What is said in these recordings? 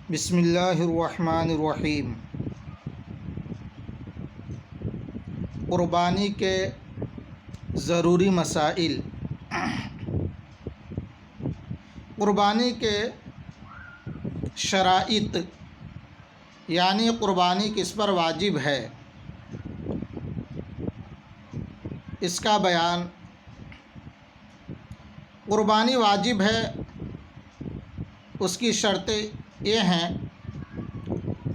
بسم اللہ الرحمن الرحیم۔ قربانی کے ضروری مسائل۔ قربانی کے شرائط، یعنی قربانی کس پر واجب ہے، اس کا بیان۔ قربانی واجب ہے، اس کی شرطیں یہ ہیں: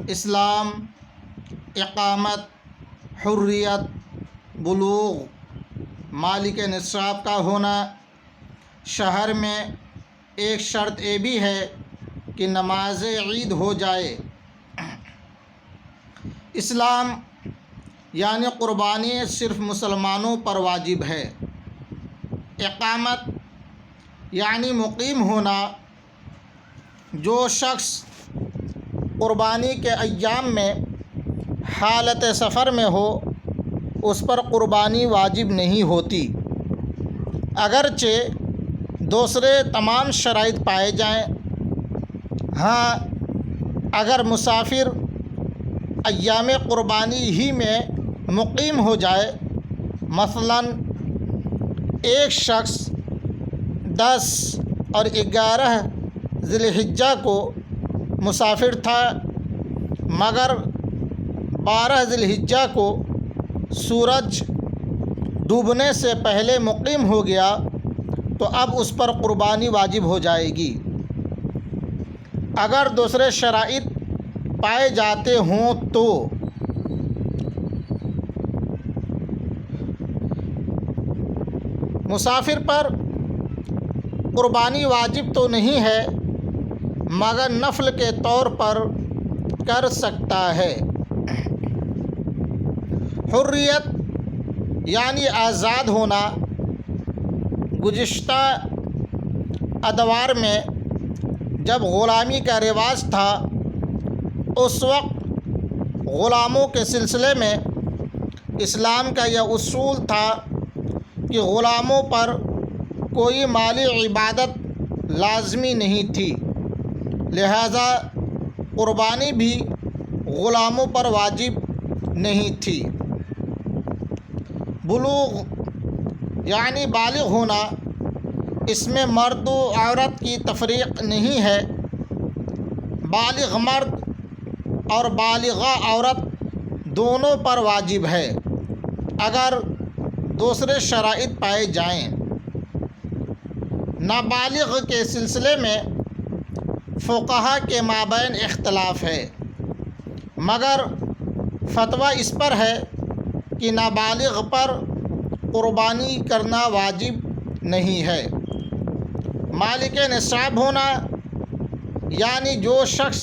اسلام، اقامت، حریت، بلوغ، مالک نصاب کا ہونا۔ شہر میں ایک شرط یہ بھی ہے کہ نماز عید ہو جائے۔ اسلام یعنی قربانی صرف مسلمانوں پر واجب ہے۔ اقامت یعنی مقیم ہونا، جو شخص قربانی کے ایام میں حالت سفر میں ہو اس پر قربانی واجب نہیں ہوتی، اگرچہ دوسرے تمام شرائط پائے جائیں۔ ہاں، اگر مسافر ایام قربانی ہی میں مقیم ہو جائے، مثلاً ایک شخص 10 اور 11 ذی الحجہ کو مسافر تھا، مگر 12 ذی الحجہ کو سورج ڈوبنے سے پہلے مقیم ہو گیا، تو اب اس پر قربانی واجب ہو جائے گی۔ اگر دوسرے شرائط پائے جاتے ہوں تو مسافر پر قربانی واجب تو نہیں ہے، مگر نفل کے طور پر کر سکتا ہے۔ حریت یعنی آزاد ہونا۔ گزشتہ ادوار میں جب غلامی کا رواج تھا، اس وقت غلاموں کے سلسلے میں اسلام کا یہ اصول تھا کہ غلاموں پر کوئی مالی عبادت لازمی نہیں تھی، لہذا قربانی بھی غلاموں پر واجب نہیں تھی۔ بلوغ یعنی بالغ ہونا، اس میں مرد و عورت کی تفریق نہیں ہے، بالغ مرد اور بالغہ عورت دونوں پر واجب ہے اگر دوسرے شرائط پائے جائیں۔ نابالغ کے سلسلے میں فقہا کے مابین اختلاف ہے، مگر فتویٰ اس پر ہے کہ نابالغ پر قربانی کرنا واجب نہیں ہے۔ مالک نصاب ہونا، یعنی جو شخص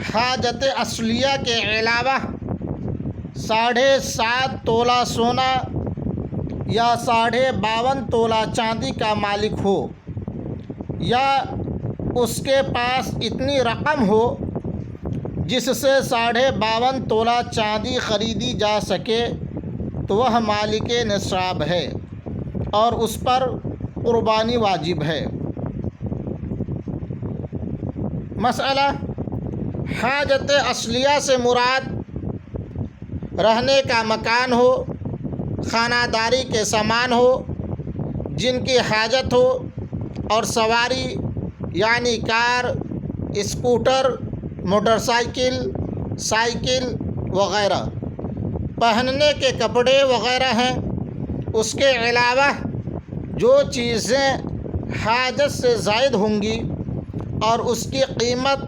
حاجت اصلیہ کے علاوہ 7.5 تولہ سونا یا 52.5 تولہ چاندی کا مالک ہو، یا اس کے پاس اتنی رقم ہو جس سے 52.5 تولہ چاندی خریدی جا سکے، تو وہ مالک نصاب ہے اور اس پر قربانی واجب ہے۔ مسئلہ: حاجت اصلیہ سے مراد رہنے کا مکان ہو، خانہ داری کے سامان ہو جن کی حاجت ہو، اور سواری یعنی کار، اسکوٹر، موٹر سائیکل، سائیکل وغیرہ۔ پہننے کے کپڑے وغیرہ ہیں۔ اس کے علاوہ جو چیزیں حاجت سے زائد ہوں گی اور اس کی قیمت،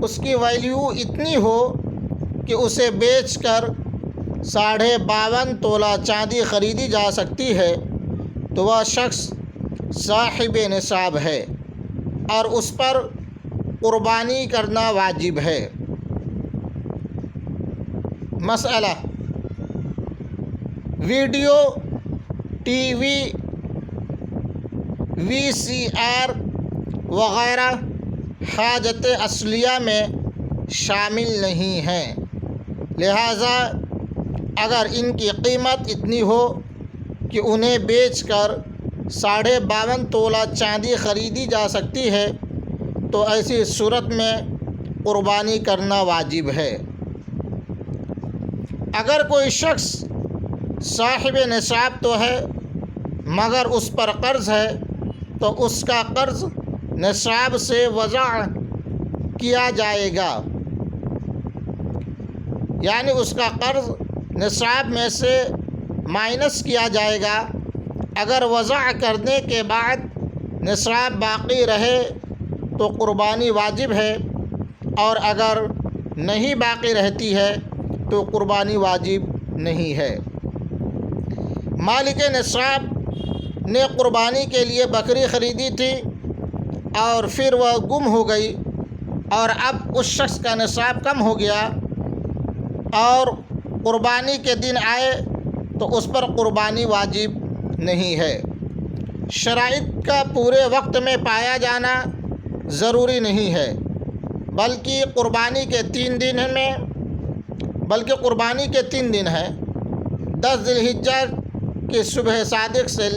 اس کی ویلیو اتنی ہو کہ اسے بیچ کر 52.5 تولہ چاندی خریدی جا سکتی ہے، تو وہ شخص صاحب نصاب ہے اور اس پر قربانی کرنا واجب ہے۔ مسئلہ: ویڈیو، ٹی وی، VCR وغیرہ حاجت اصلیہ میں شامل نہیں ہیں، لہذا اگر ان کی قیمت اتنی ہو کہ انہیں بیچ کر 52.5 تولہ چاندی خریدی جا سکتی ہے، تو ایسی صورت میں قربانی کرنا واجب ہے۔ اگر کوئی شخص صاحب نصاب تو ہے مگر اس پر قرض ہے تو اس کا قرض نصاب سے وضع کیا جائے گا، یعنی اس کا قرض نصاب میں سے مائنس کیا جائے گا۔ اگر وضع کرنے کے بعد نصاب باقی رہے تو قربانی واجب ہے، اور اگر نہیں باقی رہتی ہے تو قربانی واجب نہیں ہے۔ مالک نصاب نے قربانی کے لیے بکری خریدی تھی اور پھر وہ گم ہو گئی، اور اب اس شخص کا نصاب کم ہو گیا اور قربانی کے دن آئے تو اس پر قربانی واجب نہیں ہے۔ شرائط کا پورے وقت میں پایا جانا ضروری نہیں ہے، بلکہ قربانی کے 3 دن ہیں۔ 10 ذی الحجہ کی صبح صادق سے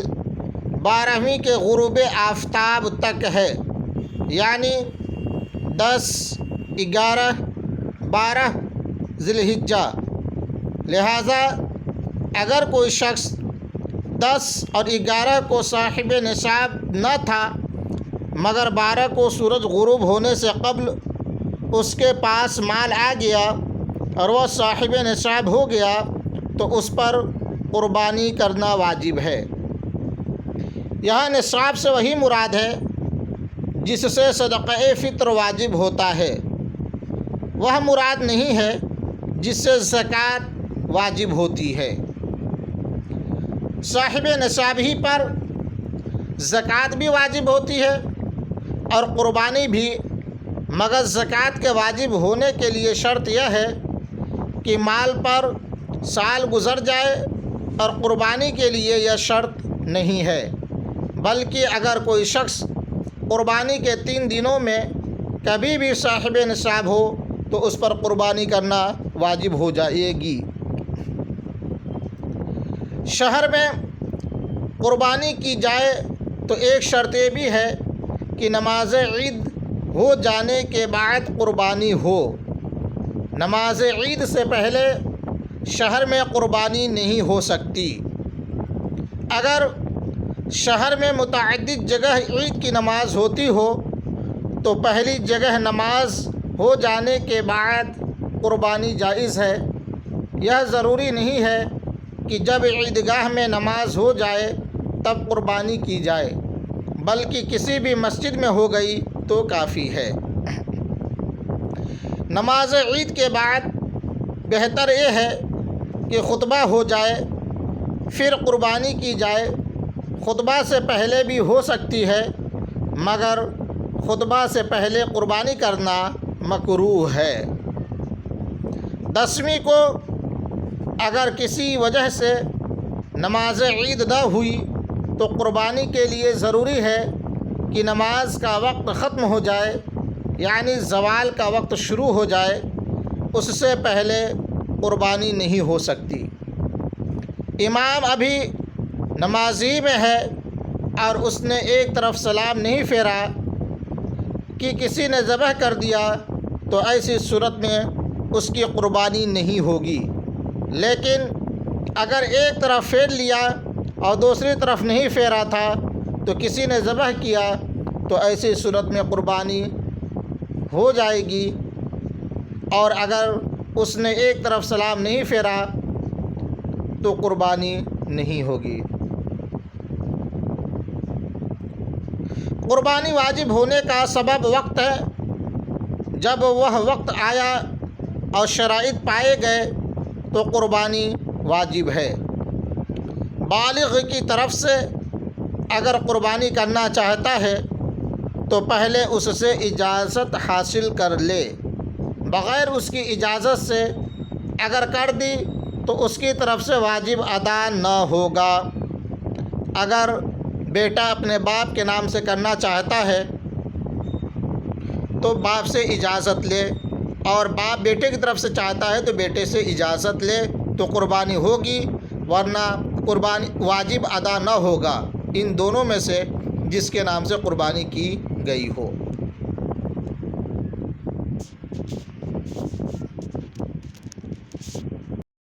12ویں کے غروب آفتاب تک ہے، یعنی 10، 11، 12 ذی الحجہ۔ لہٰذا اگر کوئی شخص 10 اور 11 کو صاحب نصاب نہ تھا مگر 12 کو سورج غروب ہونے سے قبل اس کے پاس مال آ گیا اور وہ صاحب نصاب ہو گیا تو اس پر قربانی کرنا واجب ہے۔ یہاں نصاب سے وہی مراد ہے جس سے صدقہ فطر واجب ہوتا ہے، وہ مراد نہیں ہے جس سے زکوٰۃ واجب ہوتی ہے۔ صاحب نصاب ہی پر زکوٰۃ بھی واجب ہوتی ہے اور قربانی بھی، مگر زکوٰۃ کے واجب ہونے کے لیے شرط یہ ہے کہ مال پر سال گزر جائے، اور قربانی کے لیے یہ شرط نہیں ہے، بلکہ اگر کوئی شخص قربانی کے 3 دنوں میں کبھی بھی صاحب نصاب ہو تو اس پر قربانی کرنا واجب ہو جائے گی۔ شہر میں قربانی کی جائے تو ایک شرط یہ بھی ہے کہ نماز عید ہو جانے کے بعد قربانی ہو۔ نماز عید سے پہلے شہر میں قربانی نہیں ہو سکتی۔ اگر شہر میں متعدد جگہ عید کی نماز ہوتی ہو تو پہلی جگہ نماز ہو جانے کے بعد قربانی جائز ہے۔ یہ ضروری نہیں ہے کہ جب عیدگاہ میں نماز ہو جائے تب قربانی کی جائے، بلکہ کسی بھی مسجد میں ہو گئی تو کافی ہے۔ نماز عید کے بعد بہتر یہ ہے کہ خطبہ ہو جائے پھر قربانی کی جائے۔ خطبہ سے پہلے بھی ہو سکتی ہے مگر خطبہ سے پہلے قربانی کرنا مکروہ ہے۔ 10ویں کو اگر کسی وجہ سے نماز عید نہ ہوئی تو قربانی کے لیے ضروری ہے کہ نماز کا وقت ختم ہو جائے، یعنی زوال کا وقت شروع ہو جائے، اس سے پہلے قربانی نہیں ہو سکتی۔ امام ابھی نمازی میں ہے اور اس نے ایک طرف سلام نہیں پھیرا کہ کسی نے ذبح کر دیا تو ایسی صورت میں اس کی قربانی نہیں ہوگی، لیکن اگر ایک طرف پھیر لیا اور دوسری طرف نہیں پھیرا تھا تو کسی نے ذبح کیا تو ایسی صورت میں قربانی ہو جائے گی، اور اگر اس نے ایک طرف سلام نہیں پھیرا تو قربانی نہیں ہوگی۔ قربانی واجب ہونے کا سبب وقت ہے۔ جب وہ وقت آیا اور شرائط پائے گئے تو قربانی واجب ہے۔ بالغ کی طرف سے اگر قربانی کرنا چاہتا ہے تو پہلے اس سے اجازت حاصل کر لے۔ بغیر اس کی اجازت سے اگر کر دی تو اس کی طرف سے واجب ادا نہ ہوگا۔ اگر بیٹا اپنے باپ کے نام سے کرنا چاہتا ہے تو باپ سے اجازت لے، اور باپ بیٹے کی طرف سے چاہتا ہے تو بیٹے سے اجازت لے تو قربانی ہوگی، ورنہ قربانی واجب ادا نہ ہوگا ان دونوں میں سے جس کے نام سے قربانی کی گئی ہو۔